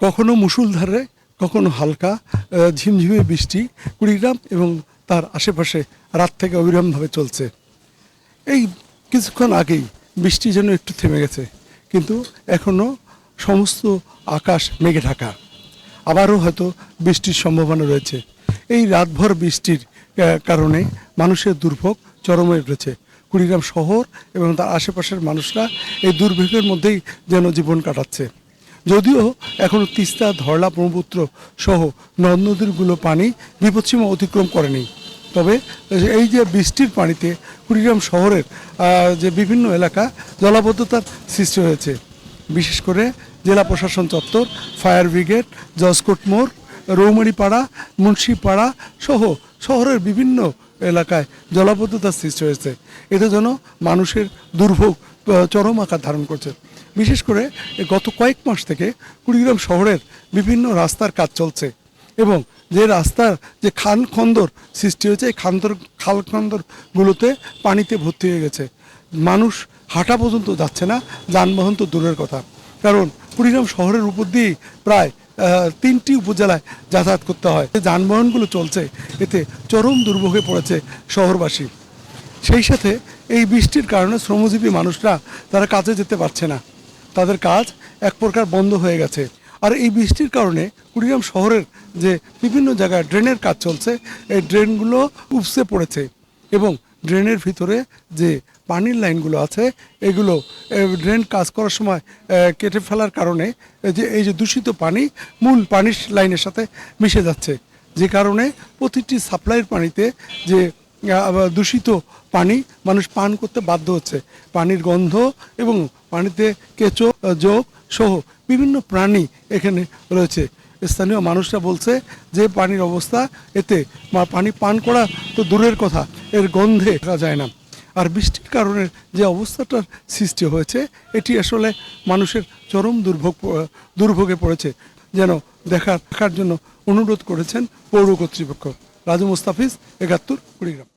কখনো মুষলধারে, কখনো হালকা ঝিমঝিমে বৃষ্টি কুড়িগ্রাম এবং তার আশেপাশে রাত থেকে অবিরামভাবে চলছে। এই কিছুক্ষণ আগেই বৃষ্টি যেন একটু থেমে গেছে, কিন্তু এখনও সমস্ত আকাশ মেঘে ঢাকা। আবারও হয়তো বৃষ্টির সম্ভাবনা রয়েছে। এই রাতভর বৃষ্টির কারণে মানুষের দুর্ভোগ চরমে উঠেছে। কুড়িগ্রাম শহর এবং তার আশেপাশের মানুষরা এই দুর্ভোগের মধ্যেই যেন জীবন কাটাচ্ছে। যদিও এখনও তিস্তা, ধরলা, ব্রহ্মপুত্র সহ নদ নদীগুলো পানি বিপদসীমা অতিক্রম করেনি, তবে এই যে বৃষ্টির পানিতে কুড়িগ্রাম শহরের যে বিভিন্ন এলাকা জলাবদ্ধতার সৃষ্টি হয়েছে। বিশেষ করে জেলা প্রশাসন চত্বর, ফায়ার ব্রিগেড, জজকোট মোড়, রৌমারীপাড়া, মুন্সিপাড়া সহ শহরের বিভিন্ন এলাকায় জলাবদ্ধতার সৃষ্টি হয়েছে। এতে যেন মানুষের দুর্ভোগ চরম আকার ধারণ করছে। বিশেষ করে গত কয়েক মাস থেকে কুড়িগ্রাম শহরের বিভিন্ন রাস্তার কাজ চলছে এবং যে রাস্তার যে খাল-খন্দর সৃষ্টি হয়েছে, এই খাল-খন্দরগুলোতে পানিতে ভর্তি হয়ে গেছে। মানুষ হাঁটা পর্যন্ত যাচ্ছে না, যানবাহন তো দূরের কথা। কারণ কুড়িগ্রাম শহরের উপর দিয়েই প্রায় 3টি উপজেলায় যাতায়াত করতে হয়। যানবাহনগুলো চলছে, এতে চরম দুর্ভোগে পড়েছে শহরবাসী। সেই সাথে এই বৃষ্টির কারণে শ্রমজীবী মানুষরা তারা কাজে যেতে পারছে না, তাদের কাজ এক প্রকার বন্ধ হয়ে গেছে। আর এই বৃষ্টির কারণে কুড়িগ্রাম শহরের যে বিভিন্ন জায়গায় ড্রেনের কাজ চলছে, এই ড্রেনগুলো উপসে পড়েছে এবং ড্রেনের ভিতরে যে পানির লাইনগুলো আছে, এগুলো ড্রেন কাজ করার সময় কেটে ফেলার কারণে এই যে দূষিত পানি মূল পানির লাইনের সাথে মিশে যাচ্ছে, যে কারণে প্রতিটি সাপ্লাইয়ের পানিতে যে দূষিত পানি মানুষ পান করতে বাধ্য হচ্ছে। পানির গন্ধ এবং পানিতে কেঁচো, জোঁক সহ বিভিন্ন প্রাণী এখানে রয়েছে। স্থানীয় মানুষরা বলছে যে পানির অবস্থা, এতে পানি পান করা তো দূরের কথা, এর গন্ধে থাকা যায় না। আর বৃষ্টির কারণে যে অবস্থাটার সৃষ্টি হয়েছে, এটি আসলে মানুষের চরম দুর্ভোগে পড়েছে, যেন দেখার জন্য অনুরোধ করেছেন পৌর কর্তৃপক্ষ। রাজু মুস্তাফিজ, ৭১, কুড়িগ্রাম।